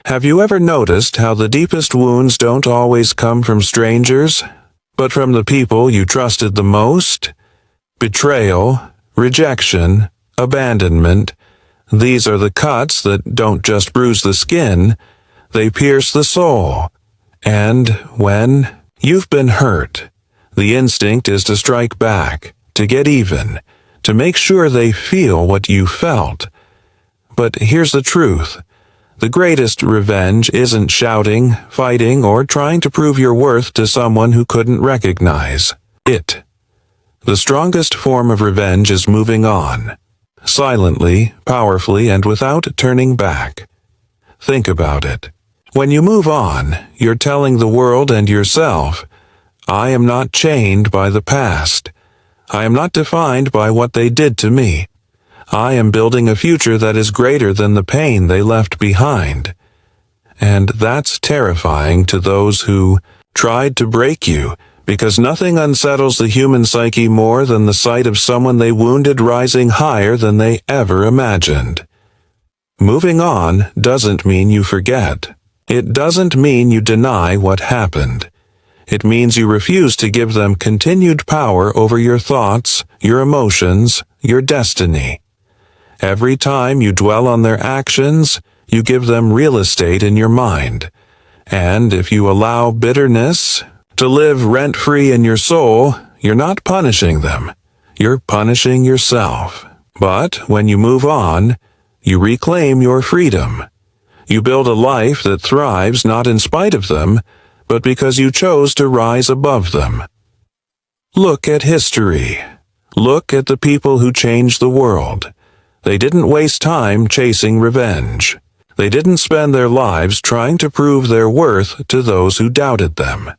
Have you ever noticed how the deepest wounds don't always come from strangers, but from the people you trusted the most? Betrayal, rejection, abandonment. These are the cuts that don't just bruise the skin, they pierce the soul. And when you've been hurt, the instinct is to strike back, to get even, to make sure they feel what you felt. But here's the truth. The greatest revenge isn't shouting, fighting, or trying to prove your worth to someone who couldn't recognize it. The strongest form of revenge is moving on, silently, powerfully, and without turning back. Think about it. When you move on, you're telling the world and yourself, I am not chained by the past. I am not defined by what they did to me. I am building a future that is greater than the pain they left behind. And that's terrifying to those who tried to break you, because nothing unsettles the human psyche more than the sight of someone they wounded rising higher than they ever imagined. Moving on doesn't mean you forget. It doesn't mean you deny what happened. It means you refuse to give them continued power over your thoughts, your emotions, your destiny. Every time you dwell on their actions, you give them real estate in your mind. And if you allow bitterness to live rent-free in your soul, you're not punishing them. You're punishing yourself. But when you move on, you reclaim your freedom. You build a life that thrives not in spite of them, but because you chose to rise above them. Look at history. Look at the people who changed the world. They didn't waste time chasing revenge. They didn't spend their lives trying to prove their worth to those who doubted them.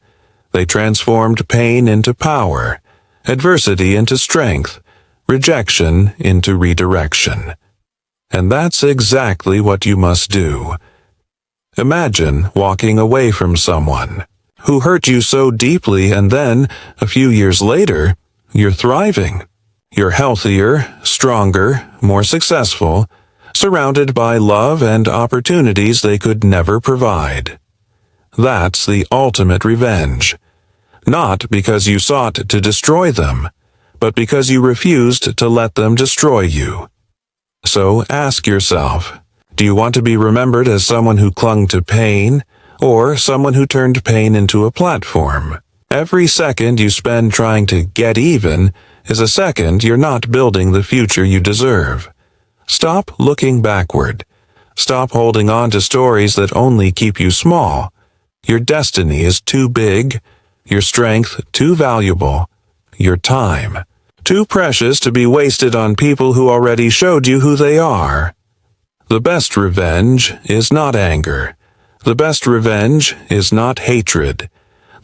They transformed pain into power, adversity into strength, rejection into redirection. And that's exactly what you must do. Imagine walking away from someone who hurt you so deeply, and then, a few years later, you're thriving. You're healthier, stronger, more successful, surrounded by love and opportunities they could never provide. That's the ultimate revenge. Not because you sought to destroy them, but because you refused to let them destroy you. So ask yourself, do you want to be remembered as someone who clung to pain, or someone who turned pain into a platform? Every second you spend trying to get even is a second you're not building the future you deserve. Stop looking backward. Stop holding on to stories that only keep you small. Your destiny is too big, your strength too valuable, your time too precious to be wasted on people who already showed you who they are. The best revenge is not anger. The best revenge is not hatred.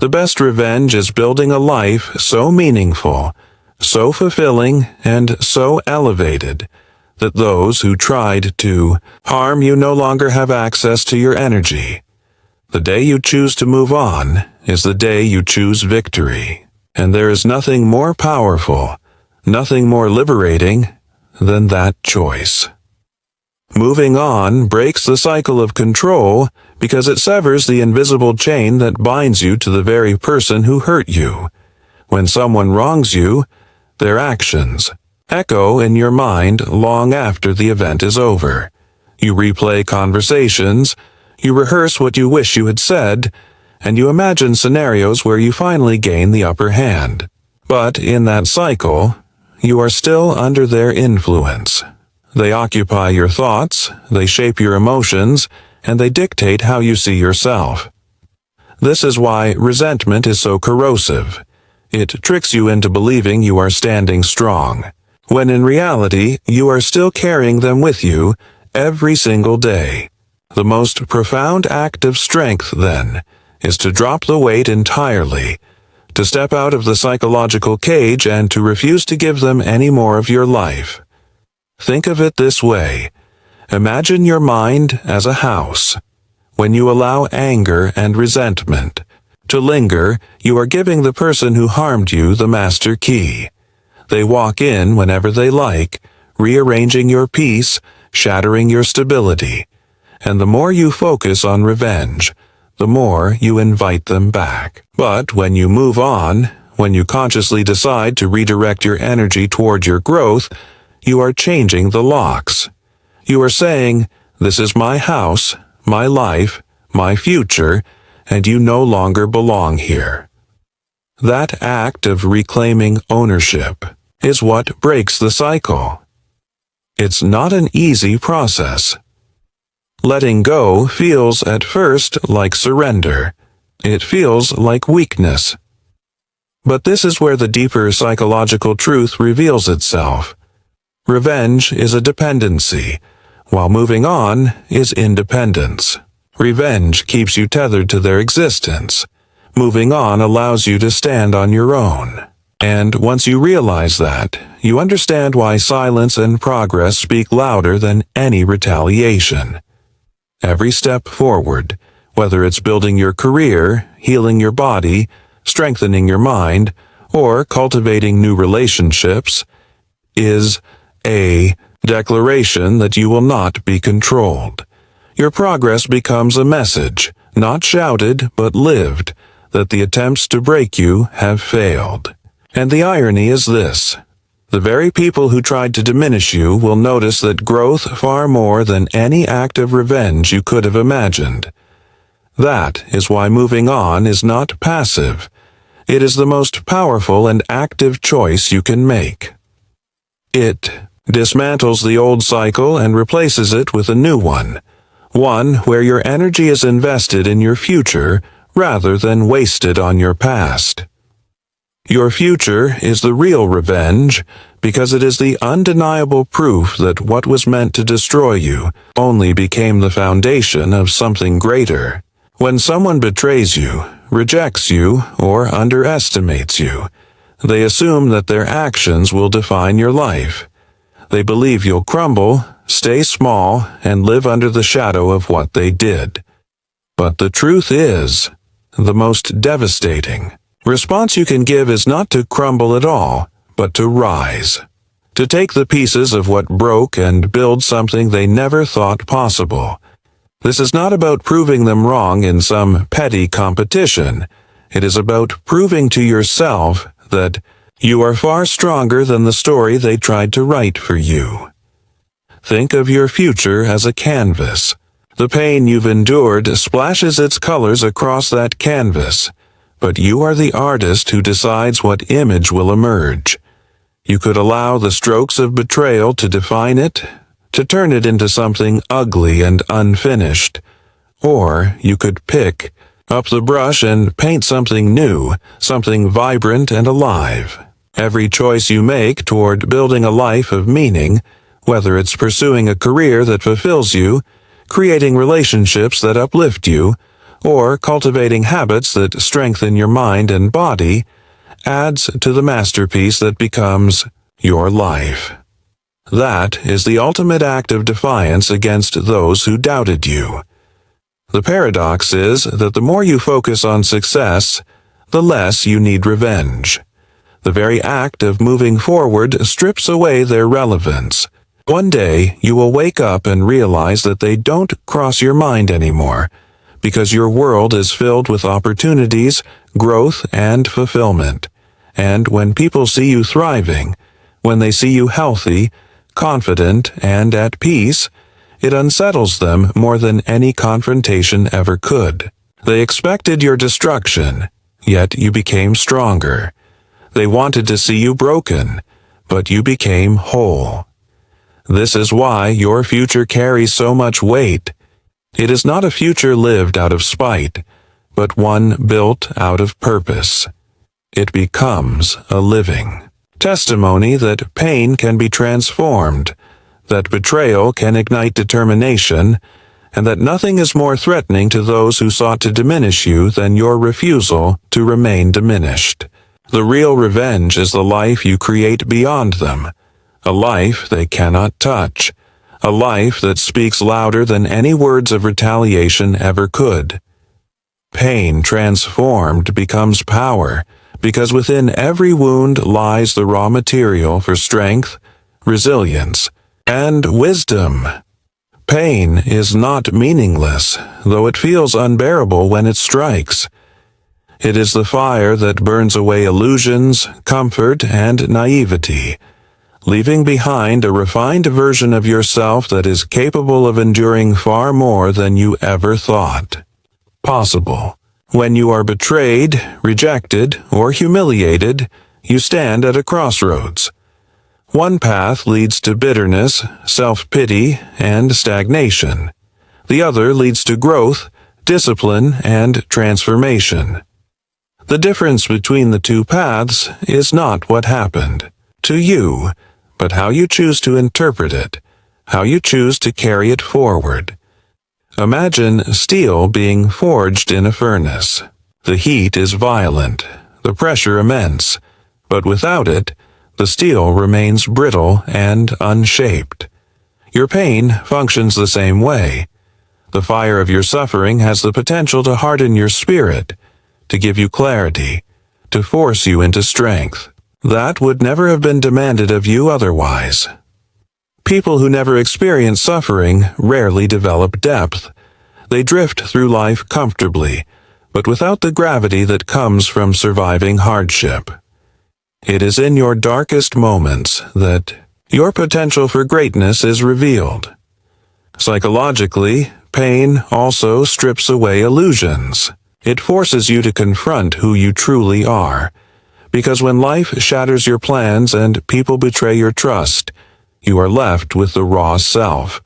The best revenge is building a life so meaningful, so fulfilling, and so elevated that those who tried to harm you no longer have access to your energy. The day you choose to move on is the day you choose victory. And there is nothing more powerful, nothing more liberating than that choice. Moving on breaks the cycle of control because it severs the invisible chain that binds you to the very person who hurt you. When someone wrongs you, their actions echo in your mind long after the event is over. You replay conversations, you rehearse what you wish you had said, and you imagine scenarios where you finally gain the upper hand. But in that cycle, you are still under their influence. They occupy your thoughts, they shape your emotions, and they dictate how you see yourself. This is why resentment is so corrosive. It tricks you into believing you are standing strong, when in reality you are still carrying them with you every single day. The most profound act of strength, then, is to drop the weight entirely, to step out of the psychological cage and to refuse to give them any more of your life. Think of it this way. Imagine your mind as a house. When you allow anger and resentment to linger, you are giving the person who harmed you the master key. They walk in whenever they like, rearranging your peace, shattering your stability. And the more you focus on revenge, the more you invite them back. But when you move on, when you consciously decide to redirect your energy toward your growth, you are changing the locks. You are saying, "This is my house, my life, my future, and you no longer belong here." That act of reclaiming ownership is what breaks the cycle. It's not an easy process. Letting go feels at first like surrender. It feels like weakness. But this is where the deeper psychological truth reveals itself. Revenge is a dependency, while moving on is independence. Revenge keeps you tethered to their existence. Moving on allows you to stand on your own. And once you realize that, you understand why silence and progress speak louder than any retaliation. Every step forward, whether it's building your career, healing your body, strengthening your mind, or cultivating new relationships, is a declaration that you will not be controlled. Your progress becomes a message, not shouted but lived, that the attempts to break you have failed. And the irony is this: the very people who tried to diminish you will notice that growth far more than any act of revenge you could have imagined. That is why moving on is not passive. It is the most powerful and active choice you can make. It dismantles the old cycle and replaces it with a new one where your energy is invested in your future rather than wasted on your past. Your future is the real revenge because it is the undeniable proof that what was meant to destroy you only became the foundation of something greater. When someone betrays you, rejects you, or underestimates you, they assume that their actions will define your life. They believe you'll crumble, stay small, and live under the shadow of what they did. But the truth is, the most devastating response you can give is not to crumble at all, but to rise. To take the pieces of what broke and build something they never thought possible. This is not about proving them wrong in some petty competition. It is about proving to yourself that you are far stronger than the story they tried to write for you. Think of your future as a canvas. The pain you've endured splashes its colors across that canvas, but you are the artist who decides what image will emerge. You could allow the strokes of betrayal to define it, to turn it into something ugly and unfinished, or you could pick up the brush and paint something new, something vibrant and alive. Every choice you make toward building a life of meaning, whether it's pursuing a career that fulfills you, creating relationships that uplift you, or cultivating habits that strengthen your mind and body, adds to the masterpiece that becomes your life. That is the ultimate act of defiance against those who doubted you. The paradox is that the more you focus on success, the less you need revenge. The very act of moving forward strips away their relevance. One day, you will wake up and realize that they don't cross your mind anymore, because your world is filled with opportunities, growth, and fulfillment. And when people see you thriving, when they see you healthy, confident, and at peace, it unsettles them more than any confrontation ever could. They expected your destruction, yet you became stronger. They wanted to see you broken, but you became whole. This is why your future carries so much weight. It is not a future lived out of spite, but one built out of purpose. It becomes a living testimony that pain can be transformed, that betrayal can ignite determination, and that nothing is more threatening to those who sought to diminish you than your refusal to remain diminished. The real revenge is the life you create beyond them, a life they cannot touch, a life that speaks louder than any words of retaliation ever could. Pain transformed becomes power, because within every wound lies the raw material for strength, resilience, and wisdom. Pain is not meaningless, though it feels unbearable when it strikes. It is the fire that burns away illusions, comfort, and naivety, leaving behind a refined version of yourself that is capable of enduring far more than you ever thought possible. When you are betrayed, rejected, or humiliated, you stand at a crossroads. One path leads to bitterness, self-pity, and stagnation. The other leads to growth, discipline, and transformation. The difference between the two paths is not what happened to you, but how you choose to interpret it, how you choose to carry it forward. Imagine steel being forged in a furnace. The heat is violent, the pressure immense, but without it, the steel remains brittle and unshaped. Your pain functions the same way. The fire of your suffering has the potential to harden your spirit, to give you clarity, to force you into strength. That would never have been demanded of you otherwise. People who never experience suffering rarely develop depth. They drift through life comfortably, but without the gravity that comes from surviving hardship. It is in your darkest moments that your potential for greatness is revealed. Psychologically, pain also strips away illusions. It forces you to confront who you truly are. Because when life shatters your plans and people betray your trust, you are left with the raw self,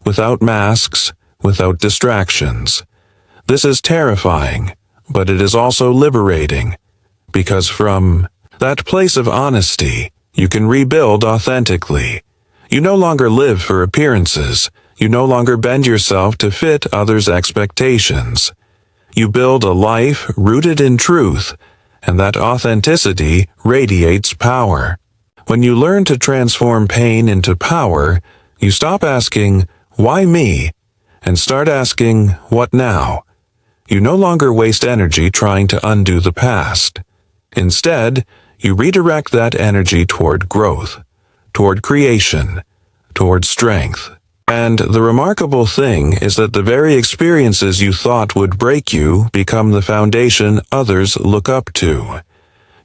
without masks, without distractions. This is terrifying, but it is also liberating, because from that place of honesty, you can rebuild authentically. You no longer live for appearances. You no longer bend yourself to fit others' expectations. You build a life rooted in truth, and that authenticity radiates power. When you learn to transform pain into power, you stop asking, "Why me?" and start asking, "What now?" You no longer waste energy trying to undo the past. Instead, you redirect that energy toward growth, toward creation, toward strength. And the remarkable thing is that the very experiences you thought would break you become the foundation others look up to.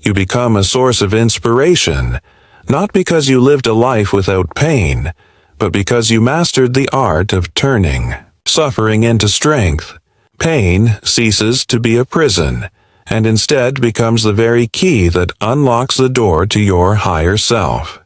You become a source of inspiration, not because you lived a life without pain, but because you mastered the art of turning suffering into strength. Pain ceases to be a prison, and instead becomes the very key that unlocks the door to your higher self.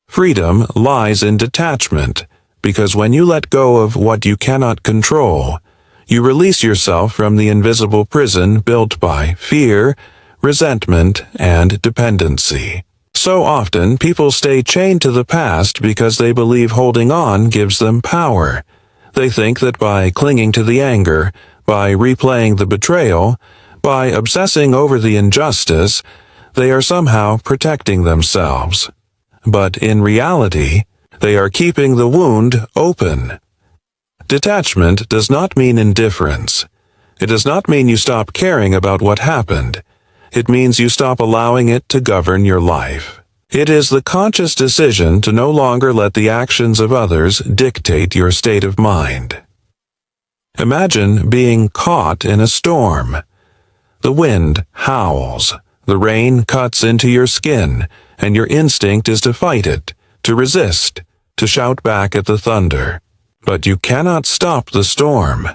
Freedom lies in detachment, because when you let go of what you cannot control, you release yourself from the invisible prison built by fear, resentment, and dependency. So often, people stay chained to the past because they believe holding on gives them power. They think that by clinging to the anger, by replaying the betrayal, by obsessing over the injustice, they are somehow protecting themselves. But in reality, they are keeping the wound open. Detachment does not mean indifference. It does not mean you stop caring about what happened. It means you stop allowing it to govern your life. It is the conscious decision to no longer let the actions of others dictate your state of mind. Imagine being caught in a storm. The wind howls, the rain cuts into your skin, and your instinct is to fight it, to resist, to shout back at the thunder. But you cannot stop the storm.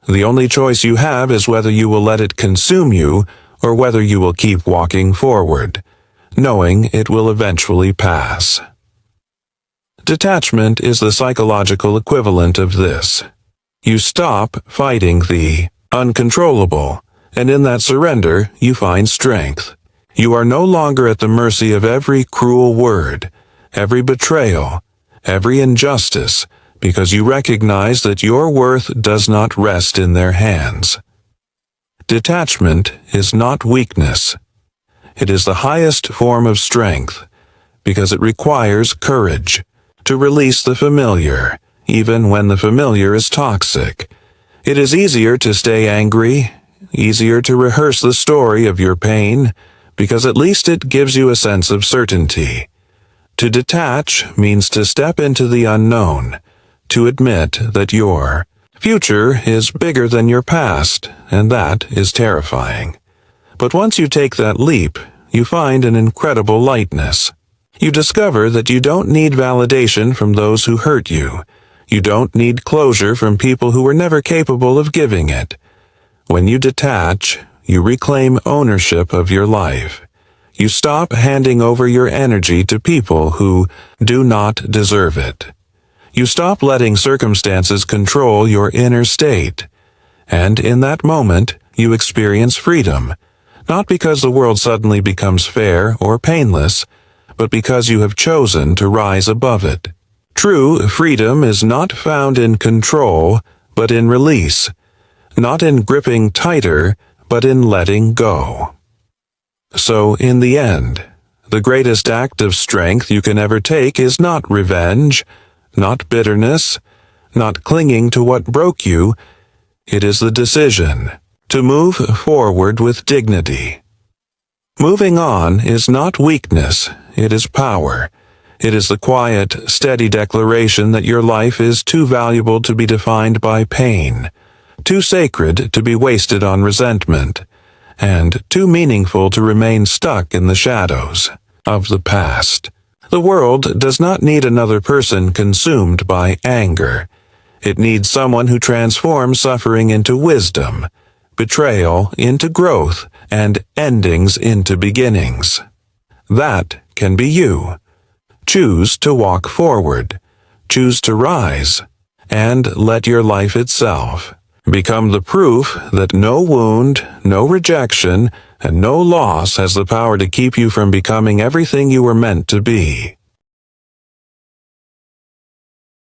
The only choice you have is whether you will let it consume you or whether you will keep walking forward, knowing it will eventually pass. Detachment is the psychological equivalent of this. You stop fighting the uncontrollable, and in that surrender you find strength. You are no longer at the mercy of every cruel word, every betrayal, every injustice, because you recognize that your worth does not rest in their hands. Detachment is not weakness. It is the highest form of strength, because it requires courage to release the familiar, even when the familiar is toxic. It is easier to stay angry, easier to rehearse the story of your pain, because at least it gives you a sense of certainty. To detach means to step into the unknown, to admit that your future is bigger than your past, and that is terrifying. But once you take that leap, you find an incredible lightness. You discover that you don't need validation from those who hurt you. You don't need closure from people who were never capable of giving it. When you detach, you reclaim ownership of your life. You stop handing over your energy to people who do not deserve it. You stop letting circumstances control your inner state. And in that moment, you experience freedom, not because the world suddenly becomes fair or painless, but because you have chosen to rise above it. True freedom is not found in control, but in release, not in gripping tighter, but in letting go. So, in the end, the greatest act of strength you can ever take is not revenge, not bitterness, not clinging to what broke you. It is the decision to move forward with dignity. Moving on is not weakness, it is power. It is the quiet, steady declaration that your life is too valuable to be defined by pain, too sacred to be wasted on resentment, and too meaningful to remain stuck in the shadows of the past. The world does not need another person consumed by anger. It needs someone who transforms suffering into wisdom, betrayal into growth, and endings into beginnings. That can be you. Choose to walk forward. Choose to rise. And let your life itself become the proof that no wound, no rejection, and no loss has the power to keep you from becoming everything you were meant to be.